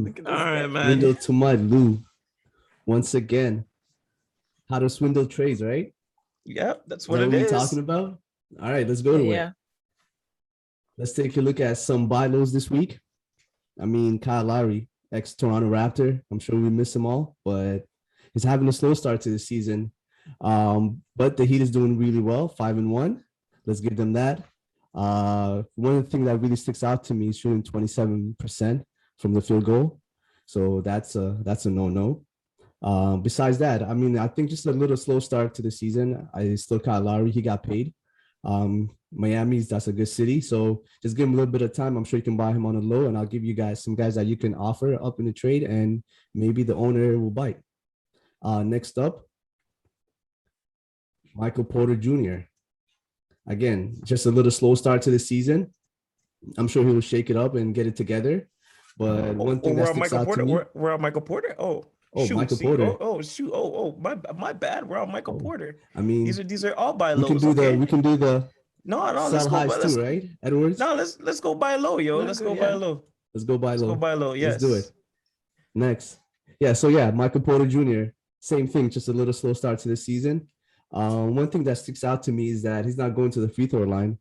Look at All this right, guy. man. Swindle to my Lou. Once again, how to swindle trades, right? Yep, that's Is what that it what we're talking is. about? All right, let's go to it. Yeah. Let's take a look at some buy lows this week. I mean, Kyle Lowry, ex-Toronto Raptor. I'm sure we miss him all, but he's having a slow start to the season. But the Heat is doing really well, 5-1. Let's give them that. One of the things that really sticks out to me is shooting 27% from the field goal. So that's a no-no. Besides that, I mean, I think just a little slow start to the season. I still Kyle Lowry. He got paid. Miami's that's a good city. So just give him a little bit of time. I'm sure you can buy him on a low, and I'll give you guys some guys that you can offer up in the trade, and maybe the owner will bite. Next up, Micheal Porter Jr. Again, just a little slow start to the season. I'm sure he will shake it up and get it together. But one thing that sticks out to me. We're on Michael Porter. Oh, Oh, shoot. Micheal See, Porter. shoot. My bad. We're on Michael Porter. I mean, These are all buy we can lows. do Okay. we can do the No, let's sell go. highs too, right, Edwards? No, let's go buy low, yo. No, Let's good, go buy low. Let's go buy Let's low. go buy low. Yes. Let's do it. Next. Yeah, so Micheal Porter Jr., same thing, just a little slow start to the season. One thing that sticks out to me is that he's not going to the free throw line.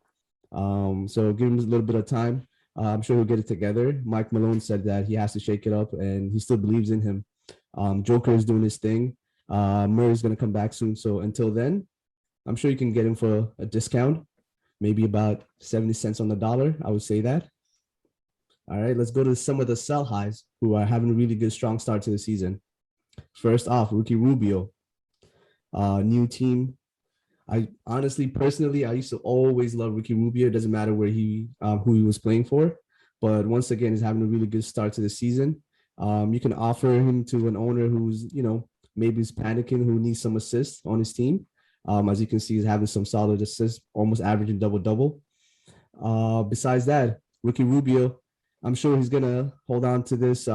So give him a little bit of time. I'm sure he'll get it together. Mike Malone said that he has to shake it up, and he still believes in him. Joker is doing his thing. Murray's going to come back soon. So until then, I'm sure you can get him for a discount, maybe about 70 cents on the dollar. I would say that. All right, let's go to some of the sell highs who are having a really good, strong start to the season. First off, rookie Rubio, new team. I honestly, personally, I used to always love Ricky Rubio. It doesn't matter who he was playing for, but once again, he's having a really good start to the season. You can offer him to an owner who's, maybe is panicking, who needs some assists on his team. As you can see, he's having some solid assists, almost averaging double-double. Besides that, Ricky Rubio, I'm sure he's gonna hold on to this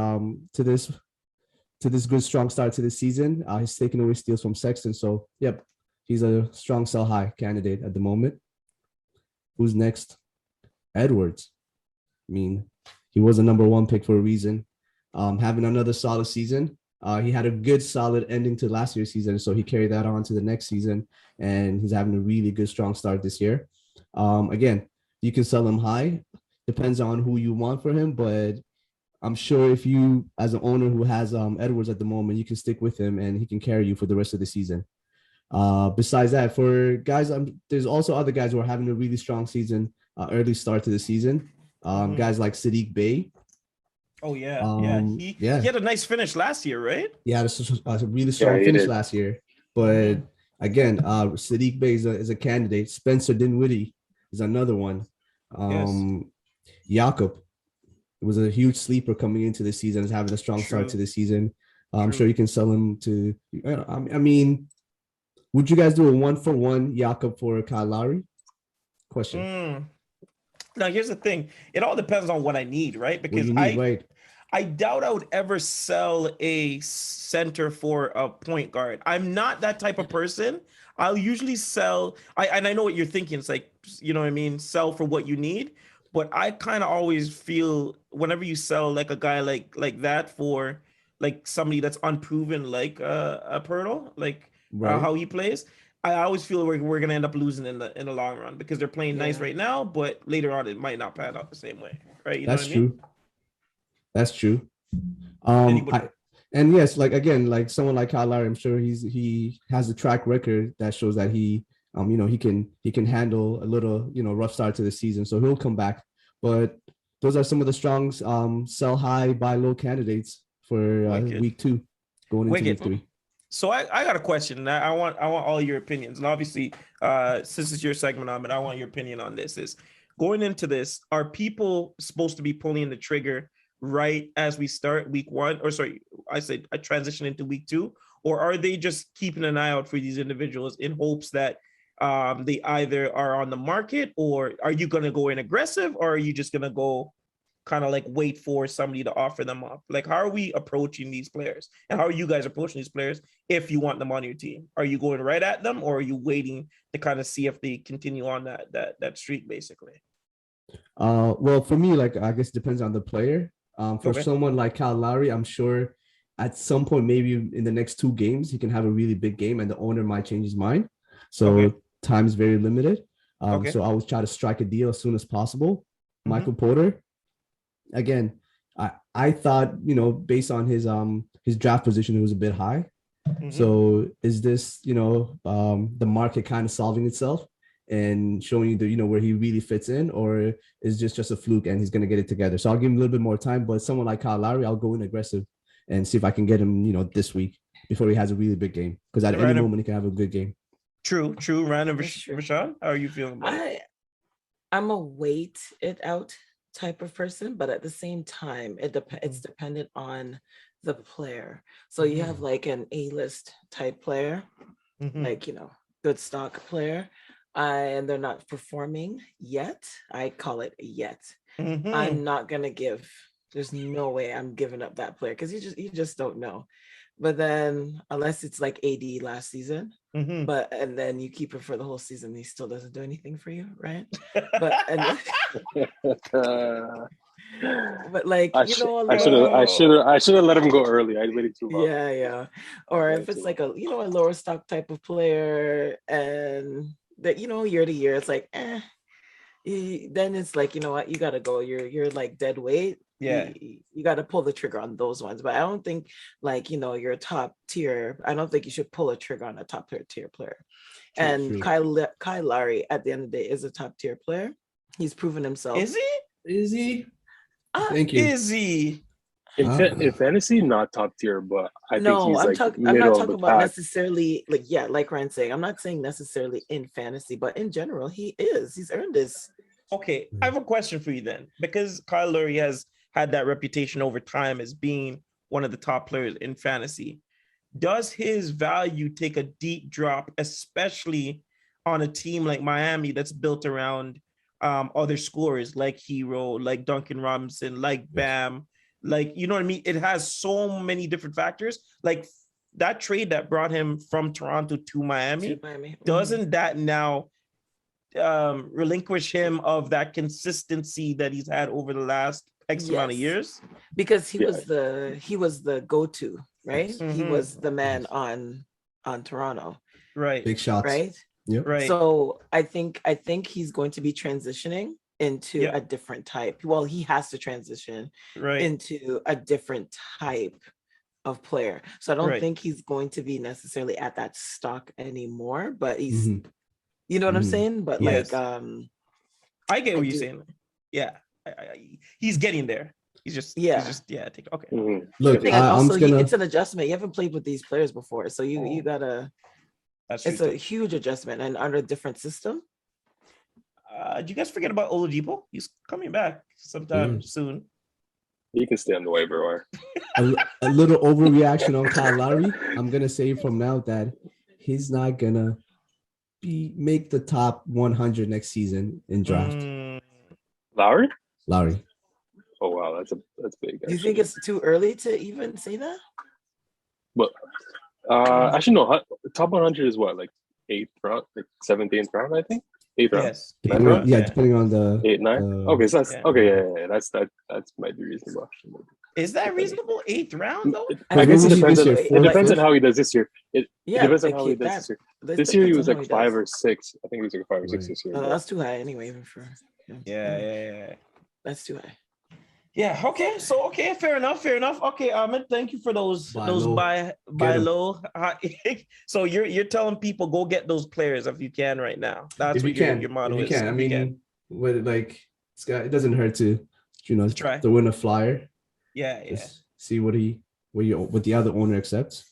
good, strong start to the season. He's taking away steals from Sexton, so yep. He's a strong sell high candidate at the moment. Who's next? Edwards. I mean, he was a number one pick for a reason. Having another solid season. He had a good, solid ending to last year's season, so he carried that on to the next season, and he's having a really good, strong start this year. Again, you can sell him high. Depends on who you want for him, but I'm sure if you, as an owner who has Edwards at the moment, you can stick with him, and he can carry you for the rest of the season. Besides that, for guys, there's also other guys who are having a really strong season, early start to the season. Guys like Sadiq Bey. Oh yeah, he had a nice finish last year, right? Yeah, a really strong finish last year. But again, Sadiq Bey is a candidate. Spencer Dinwiddie is another one. Jakob was a huge sleeper coming into the season, is having a strong start to the season. I'm sure you can sell him to. I mean. Would you guys do a 1-for-1 Jakob for Kyle Lowry? Question. Now, here's the thing. It all depends on what I need, right? Because I doubt I would ever sell a center for a point guard. I'm not that type of person. I'll usually sell. And I know what you're thinking. It's like, you know what I mean? Sell for what you need. But I kind of always feel whenever you sell like a guy like that for like somebody that's unproven, like a Pirtle, like how he plays, I always feel we're gonna end up losing in the long run because they're playing nice right now, but later on it might not pan out the same way, right? You know what I mean? That's true. And yes, like again, like someone like Kyle Lowry, I'm sure he has a track record that shows that he can handle a little rough start to the season, so he'll come back. But those are some of the strong sell high, buy low candidates for week 2 going into week 3. So I got a question. I want all your opinions. And obviously, since it's your segment, Ahmed, I want your opinion on this. Is going into this, are people supposed to be pulling the trigger right as we start week 1? Or sorry, I transition into week 2, or are they just keeping an eye out for these individuals in hopes that they either are on the market, or are you going to go in aggressive, or are you just going to go kind of like wait for somebody to offer them up? Like, how are we approaching these players, and how are you guys approaching these players if you want them on your team? Are you going right at them, or are you waiting to kind of see if they continue on that streak, basically? Well, for me, like, I guess it depends on the player. For someone like Kyle Lowry, I'm sure at some point, maybe in the next 2 games, he can have a really big game and the owner might change his mind. So time is very limited. So I would try to strike a deal as soon as possible. Micheal Porter, again, I thought, based on his draft position, it was a bit high. So is this, the market kind of solving itself and showing you where he really fits in, or is this just a fluke and he's going to get it together? So I'll give him a little bit more time, but someone like Kyle Lowry, I'll go in aggressive and see if I can get him, this week before he has a really big game, because at any moment he can have a good game. True. Ryan and Rashawn, how are you feeling about it? I'm a wait it out type of person, but at the same time, it's dependent on the player. So you have like an A-list type player, like, good stock player, and they're not performing yet. I call it yet. I'm not going to give, there's no way I'm giving up that player, because you just don't know. But then unless it's like AD last season, and then you keep it for the whole season, he still doesn't do anything for you, right? But but like, I should have let him go early. I waited too long. Yeah. Or if it's like a lower stock type of player, and that year to year, it's like then it's like, you know what, you gotta go. You're like dead weight. Yeah, you got to pull the trigger on those ones. But I don't think like, you're top tier. I don't think you should pull a trigger on a top tier player. True. Kyle Lowry at the end of the day is a top tier player. He's proven himself. Is he? Thank you. Is he? In fantasy, not top tier, but I think he's I'm not talking about necessarily like Ryan's saying. I'm not saying necessarily in fantasy, but in general, he is. He's earned this. Okay, I have a question for you then, because Kyle Lowry has had that reputation over time as being one of the top players in fantasy. Does his value take a deep drop, especially on a team like Miami that's built around other scorers like Hero, like Duncan Robinson, like Bam, like, you know what I mean? It has so many different factors. Like that trade that brought him from Toronto to Miami. Doesn't that now relinquish him of that consistency that he's had over the last X amount of years? Because he was the go-to, right? He was the man on Toronto. Right. Big shots. Right? Yep. Right. So I think he's going to be transitioning into a different type. Well, he has to transition into a different type of player. So I don't think he's going to be necessarily at that stock anymore, but he's you know what I'm saying? But like I get what you're saying. Yeah. He's getting there. He's just take okay. Look, it's an adjustment. You haven't played with these players before, so you gotta. It's a huge adjustment and under a different system. Did you guys forget about Oladipo? He's coming back sometime soon. He can stay on the waiver wire. A little overreaction on Kyle Lowry. I'm gonna say from now that he's not gonna make the top 100 next season in draft. Lowry. Oh wow, that's big. Do you think it's too early to even say that? But actually no. Top 100 is what, like 8th round, like 7th, 8th round, I think. 8th round. Yes. Depending on the 8, 9. Okay, so that's okay. That might be reasonable. Actually. Is that reasonable? 8th round though? I guess it depends on how he does this year. It depends on how he does this year. This year he was like 5 or 6. I think he was like 5 or 6 this year. That's too high anyway, even for yeah. That's too high. Yeah. Okay. So fair enough. Okay, Ahmed, thank you for those buy low. So you're telling people go get those players if you can right now. That's what your motto is. I mean, it doesn't hurt to try to win a flyer. Yeah. Just see what the other owner accepts.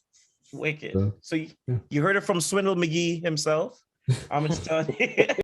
Wicked. So you heard it from Swindle McGee himself. I'm just telling you.